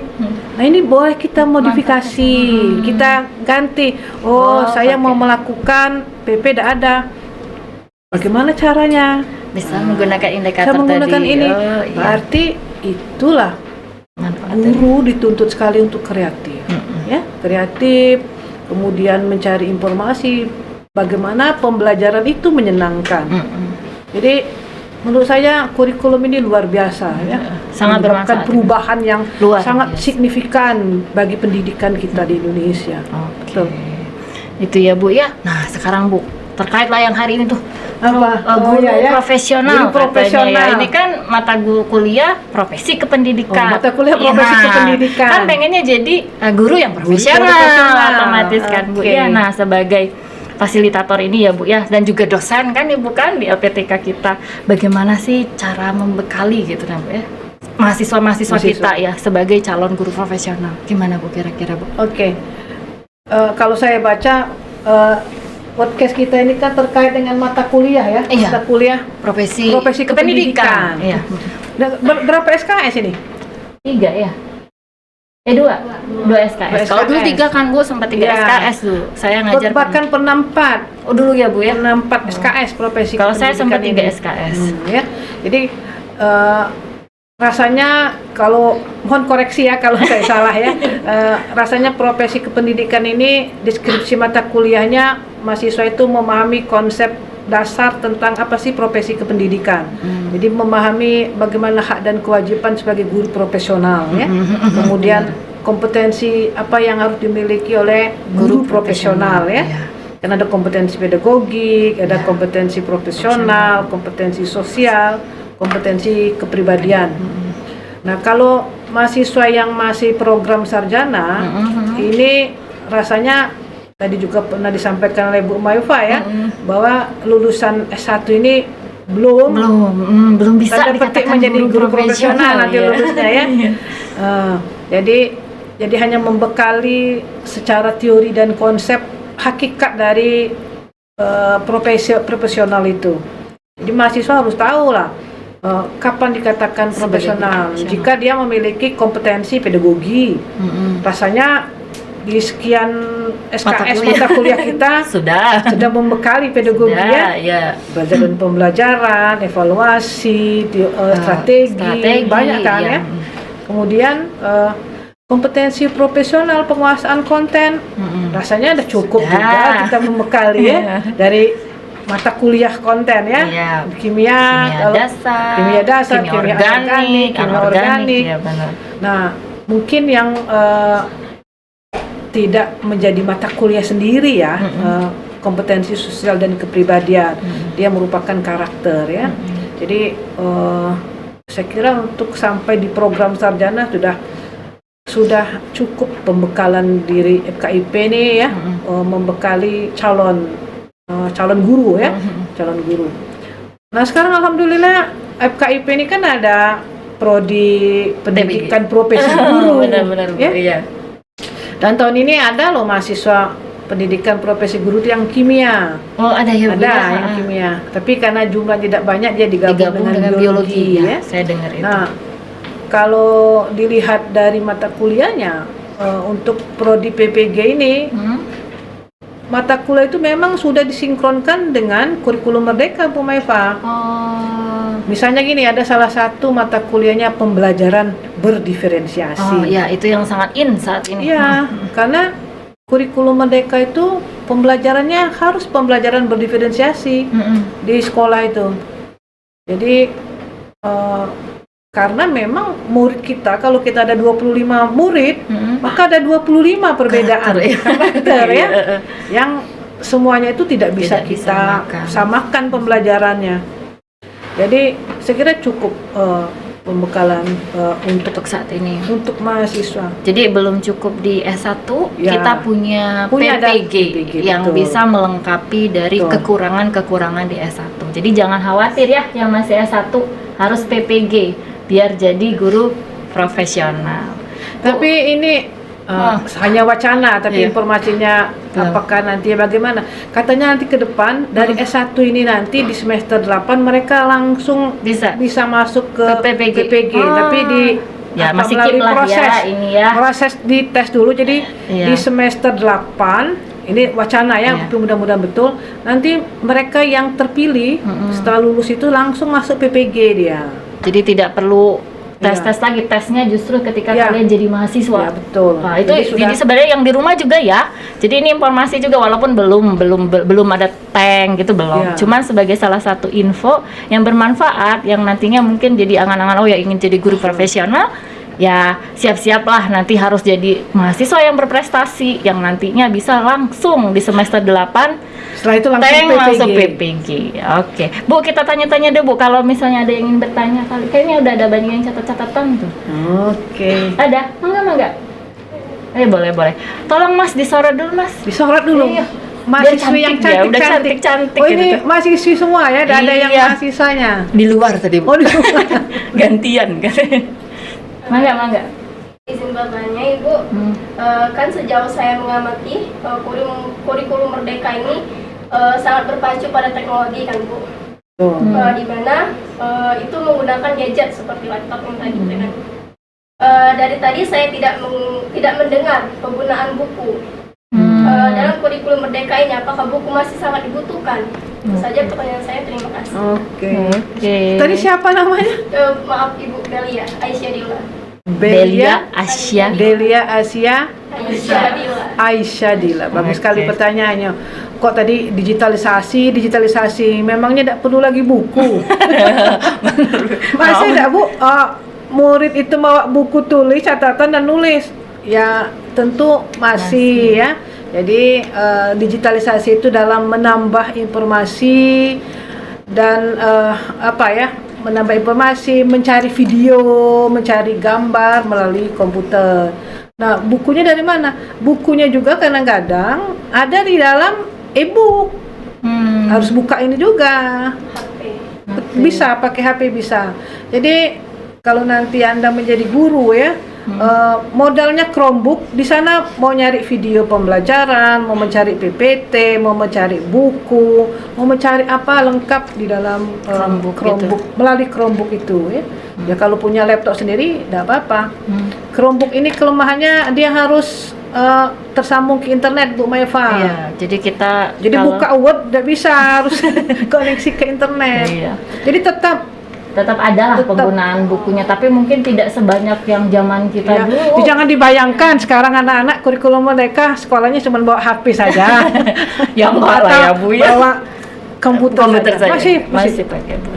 Nah ini boleh kita modifikasi, kita ganti. Saya mau melakukan PP udah ada. Bagaimana caranya? Bisa menggunakan indikator Saya menggunakan tadi. ini. Iya. Berarti itulah Manfaatnya. guru dituntut sekali untuk kreatif, ya kreatif. Kemudian mencari informasi bagaimana pembelajaran itu menyenangkan. Jadi menurut saya kurikulum ini luar biasa, ya. Sangat menyebabkan bermanfaat. perubahan yang Luar sangat biasa. signifikan bagi pendidikan kita di Indonesia. Oke. Betul. Itu ya Bu ya. Nah sekarang Bu, terkait lah yang hari ini tuh Apa? guru Ya. profesional, Guru profesional. katanya ya. Ini kan mata guru kuliah profesi kependidikan. Mata kuliah profesi kependidikan. Kan pengennya jadi guru yang profesional, otomatis kan Bu Oke. ya. Nah sebagai fasilitator ini ya Bu ya, dan juga dosen kan Ibu kan di LPTK kita, bagaimana sih cara membekali gitu nah Bu ya mahasiswa kita ya sebagai calon guru profesional, gimana Bu kira-kira Bu? Oke. Kalau saya baca podcast kita ini kan terkait dengan mata kuliah ya, Iya. mata kuliah Profesi kependidikan. Iya. Berapa SKS ini? 3 ya? 2 SKS. Kalau dulu 3 kan Bu, sempat 3 Ya. SKS dulu. Saya ngajar Bahkan pernah 4. Oh dulu ya Bu ya. 4 SKS profesi Kalau saya sempat 3 kependidikan ini. SKS. Ya. Jadi rasanya kalau mohon koreksi ya kalau saya salah ya. Rasanya profesi kependidikan ini deskripsi mata kuliahnya mahasiswa itu memahami konsep dasar tentang apa sih profesi kependidikan. Jadi memahami bagaimana hak dan kewajiban sebagai guru profesional ya. Kemudian kompetensi apa yang harus dimiliki oleh guru profesional ya. Kan ada kompetensi pedagogik, ada kompetensi profesional, kompetensi sosial, kompetensi kepribadian. Nah, kalau mahasiswa yang masih program sarjana, ini rasanya tadi juga pernah disampaikan oleh Bu Mayufa ya, bahwa lulusan S1 ini belum bisa tanda petik dikatakan menjadi guru profesional nanti ya. lulusnya ya. Jadi hanya membekali secara teori dan konsep hakikat dari profesi profesional itu. Jadi mahasiswa harus tahu lah kapan dikatakan profesional. Jika dia memiliki kompetensi pedagogi, rasanya di sekian SKS mata kuliah kita sudah membekali pedagogi ya. Belajar dan pembelajaran, evaluasi, strategi, banyak kan ya. Kemudian kompetensi profesional penguasaan konten, rasanya udah cukup juga kita membekali ya dari mata kuliah konten ya, kimia dasar, kimia organik, ya benar. Nah, mungkin yang tidak menjadi mata kuliah sendiri ya, kompetensi sosial dan kepribadian, dia merupakan karakter ya. Jadi saya kira untuk sampai di program sarjana sudah cukup pembekalan diri FKIP ini ya, membekali calon guru ya, calon guru. Nah sekarang alhamdulillah FKIP ini kan ada prodi pendidikan profesi guru, benar-benar ya. Iya. Dan tahun ini ada loh mahasiswa pendidikan profesi guru yang kimia. Oh ada ya, ada yang kimia. Tapi karena jumlah tidak banyak dia digabung dengan biologi ya. Saya dengar itu. Nah kalau dilihat dari mata kuliahnya untuk prodi PPG ini, mata kuliah itu memang sudah disinkronkan dengan kurikulum Merdeka Bu Maifa. Misalnya gini, ada salah satu mata kuliahnya pembelajaran berdiferensiasi. Oh ya, itu yang sangat in saat ini. Iya, karena kurikulum Merdeka itu pembelajarannya harus pembelajaran berdiferensiasi di sekolah itu. Jadi karena memang murid kita, kalau kita ada 25 murid, maka ada 25 perbedaan karakter ya, yang semuanya itu tidak bisa kita samakan pembelajarannya. Jadi saya kira cukup pembekalan untuk saat ini untuk mahasiswa. Jadi belum cukup di S1 ya, kita punya PPG yang betul. Bisa melengkapi dari kekurangan-kekurangan di S1. Jadi jangan khawatir ya yang masih S1 harus PPG biar jadi guru profesional. Tapi ini hanya wacana, tapi Iya. informasinya apakah nanti bagaimana? Katanya nanti ke depan dari S1 ini nanti di semester 8 mereka langsung bisa masuk ke PPG, tapi di ya masih melalui keep lah proses ya ini ya. proses di tes dulu. Jadi di semester 8 ini wacana ya, tapi mudah-mudahan betul. Nanti mereka yang terpilih setelah lulus itu langsung masuk PPG dia. Jadi tidak perlu tes lagi, tesnya justru ketika kalian jadi mahasiswa. Ya, betul. Nah, itu jadi sebenarnya yang di rumah juga ya. Jadi ini informasi juga walaupun belum ada tank gitu belum. Cuman sebagai salah satu info yang bermanfaat yang nantinya mungkin jadi angan-angan ya ingin jadi guru profesional. Ya siap-siaplah nanti harus jadi mahasiswa yang berprestasi yang nantinya bisa langsung di semester 8 setelah itu langsung PPG. Oke. Bu, kita tanya-tanya deh Bu, kalau misalnya ada yang ingin bertanya kayaknya udah ada banyak yang catat-catatan tuh. Oke. Ada? Mangga. Boleh. Tolong Mas disorot dulu Mas. Disorot dulu. Iya. Mahasiswi yang cantik-cantik. Cantik Oh ini gitu. mahasiswi semua ya, ada yang mahasiswanya. Di luar tadi Bu. Oh di luar. Gantian kan. Mangga. Izin bertanya Ibu, kan sejauh saya mengamati kurikulum Merdeka ini sangat berpacu pada teknologi kan Bu, di mana itu menggunakan gadget seperti laptop yang tadi kan. Dari tadi saya tidak mendengar penggunaan buku dalam kurikulum Merdeka ini. Apakah buku masih sangat dibutuhkan? Itu saja pertanyaan saya. Terima kasih. Oke. Tadi siapa namanya? Maaf Ibu Delia Aisyah Dila. Delia Asia. Aisyah Dila. Bagus sekali pertanyaannya. Kok tadi digitalisasi memangnya tidak perlu lagi buku? Masih tidak Bu? Murid itu bawa buku tulis, catatan dan nulis. Ya tentu masih ya. Jadi digitalisasi itu dalam menambah informasi dan menambah informasi, mencari video, mencari gambar melalui komputer. Nah, bukunya dari mana? Bukunya juga kadang-kadang ada di dalam e-book. Harus buka ini juga. Bisa pakai HP bisa. Jadi kalau nanti Anda menjadi guru ya, modalnya Chromebook, di sana mau nyari video pembelajaran, mau mencari PPT, mau mencari buku, mau mencari apa lengkap di dalam Chromebook melalui Chromebook itu ya. Ya kalau punya laptop sendiri tidak apa-apa. Chromebook ini kelemahannya dia harus tersambung ke internet Bu Maeva. Iya, jadi buka Word tidak bisa, harus koneksi ke internet. Iya. Jadi tetap ada lah penggunaan bukunya, tapi mungkin tidak sebanyak yang zaman kita dulu. Jangan dibayangkan sekarang anak-anak kurikulum mereka sekolahnya cuma bawa HP saja. Ya enggak lah ya Bu ya. Bawa komputer saja. Masih pakai Bu.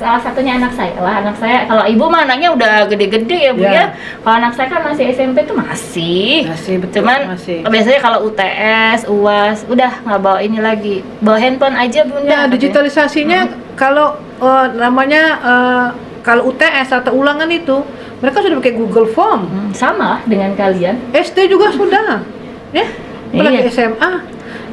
Salah satunya anak saya kalau ibu mah anaknya udah gede-gede ya Bu ya. Kalau anak saya kan masih SMP tuh masih betul. Cuman biasanya kalau UTS, UAS udah nggak bawa ini lagi, bawa handphone aja Bunda. Ya digitalisasinya kalau kalau UTS atau ulangan itu mereka sudah pakai Google Form. Sama dengan kalian. SD juga sudah, ya. Apalagi SMA.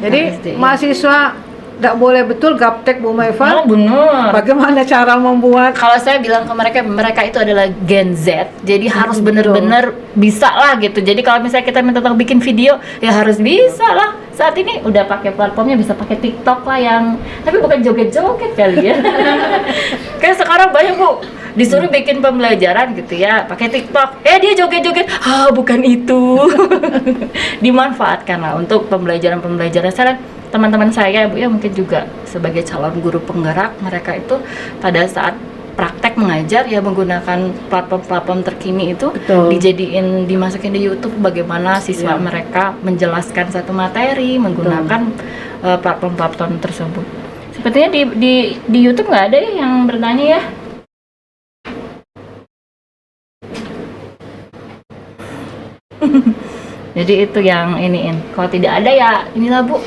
Jadi mahasiswa tidak boleh betul gaptek Bu Maeva. Oh benar. Bagaimana cara membuat? Kalau saya bilang ke mereka itu adalah Gen Z, jadi harus benar-benar bisa lah gitu. Jadi kalau misalnya kita minta tolong bikin video, ya harus bisa lah. Saat ini udah pakai platformnya, bisa pakai TikTok lah tapi bukan joget-joget kali ya. Kayak sekarang banyak Bu disuruh bikin pembelajaran gitu ya, pakai TikTok. Dia joget-joget. Bukan itu. Dimanfaatkan lah untuk pembelajaran. Saya teman-teman saya Bu ya mungkin juga sebagai calon guru penggerak, mereka itu pada saat praktek mengajar ya menggunakan platform-platform terkini itu. Betul. Dimasukin di YouTube bagaimana siswa mereka menjelaskan satu materi menggunakan platform-platform tersebut. Sepertinya di YouTube nggak ada ya yang bertanya ya. Jadi itu yang iniin. Kalau tidak ada ya inilah Bu.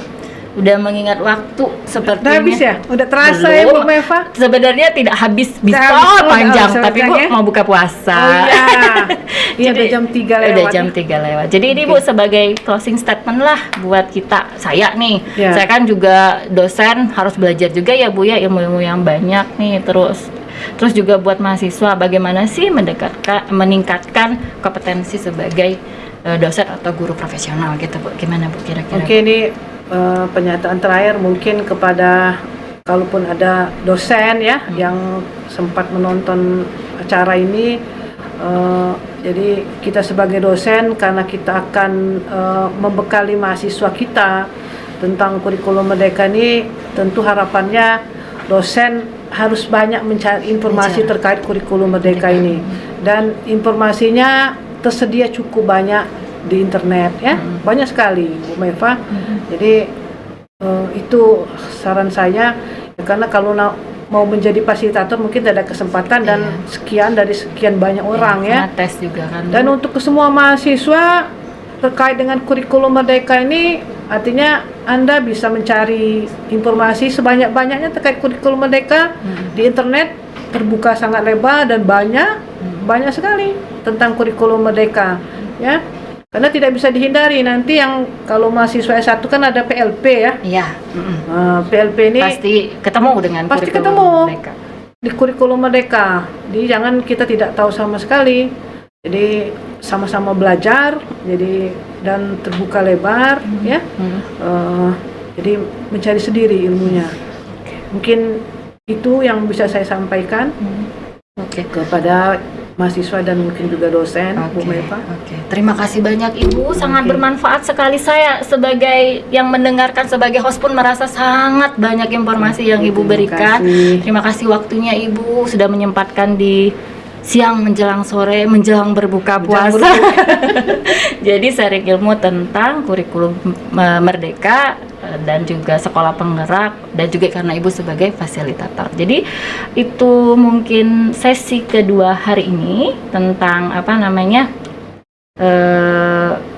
Udah mengingat waktu sepertinya. Udah habis ya? Udah terasa ya Bu Maeva? Sebenarnya tidak habis, bisa panjang, tapi Bu mau buka puasa. Oh iya. Iya udah jam 3 lewat. Udah jam 3 lewat. Jadi ini Bu sebagai closing statement lah buat kita. Saya nih, saya kan juga dosen, harus belajar juga ya Bu ya, ilmu-ilmu yang banyak nih. Terus Terus juga buat mahasiswa bagaimana sih meningkatkan kompetensi sebagai dosen atau guru profesional gitu Bu. Gimana Bu kira-kira? Oke, ini pernyataan terakhir mungkin kepada kalaupun ada dosen ya yang sempat menonton acara ini, jadi kita sebagai dosen karena kita akan membekali mahasiswa kita tentang kurikulum merdeka ini, tentu harapannya dosen harus banyak mencari informasi terkait kurikulum merdeka ini, dan informasinya tersedia cukup banyak di internet ya, banyak sekali Bu Meva. Jadi itu saran saya ya, karena kalau mau menjadi fasilitator mungkin ada kesempatan dan sekian dari sekian banyak orang ya. Tes juga kan. Dan untuk ke semua mahasiswa terkait dengan kurikulum merdeka ini, artinya Anda bisa mencari informasi sebanyak-banyaknya terkait kurikulum merdeka di internet, terbuka sangat lebar dan banyak sekali tentang kurikulum merdeka ya. Karena tidak bisa dihindari nanti yang kalau mahasiswa S1 kan ada PLP ya. Iya. PLP ini Pasti ketemu dengan pasti kurikulum ketemu merdeka. di kurikulum merdeka. Jadi jangan kita tidak tahu sama sekali. Jadi sama-sama belajar. Jadi dan terbuka lebar ya. Jadi mencari sendiri ilmunya. Mungkin itu yang bisa saya sampaikan kepada mahasiswa dan mungkin juga dosen Bu Meva. Terima kasih banyak Ibu, sangat bermanfaat sekali. Saya sebagai yang mendengarkan sebagai host pun merasa sangat banyak informasi yang Ibu berikan. Terima kasih waktunya Ibu sudah menyempatkan di siang menjelang sore menjelang berbuka puasa. Jadi sharing ilmu tentang kurikulum merdeka dan juga sekolah penggerak, dan juga karena Ibu sebagai fasilitator. Jadi itu mungkin sesi kedua hari ini tentang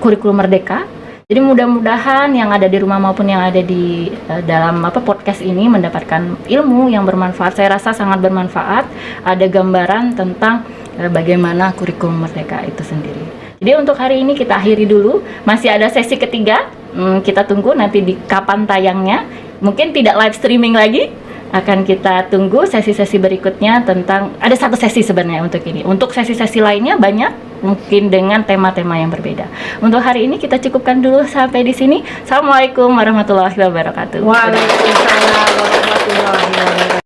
kurikulum merdeka. Jadi mudah-mudahan yang ada di rumah maupun yang ada di dalam podcast ini mendapatkan ilmu yang bermanfaat. Saya rasa sangat bermanfaat. Ada gambaran tentang bagaimana kurikulum merdeka itu sendiri. Jadi untuk hari ini kita akhiri dulu. Masih ada sesi ketiga. Kita tunggu nanti di kapan tayangnya. Mungkin tidak live streaming lagi. Akan kita tunggu sesi-sesi berikutnya tentang, ada satu sesi sebenarnya untuk ini. Untuk sesi-sesi lainnya banyak, mungkin dengan tema-tema yang berbeda. Untuk hari ini kita cukupkan dulu sampai di sini. Assalamualaikum warahmatullahi wabarakatuh. Waalaikumsalam warahmatullahi wabarakatuh.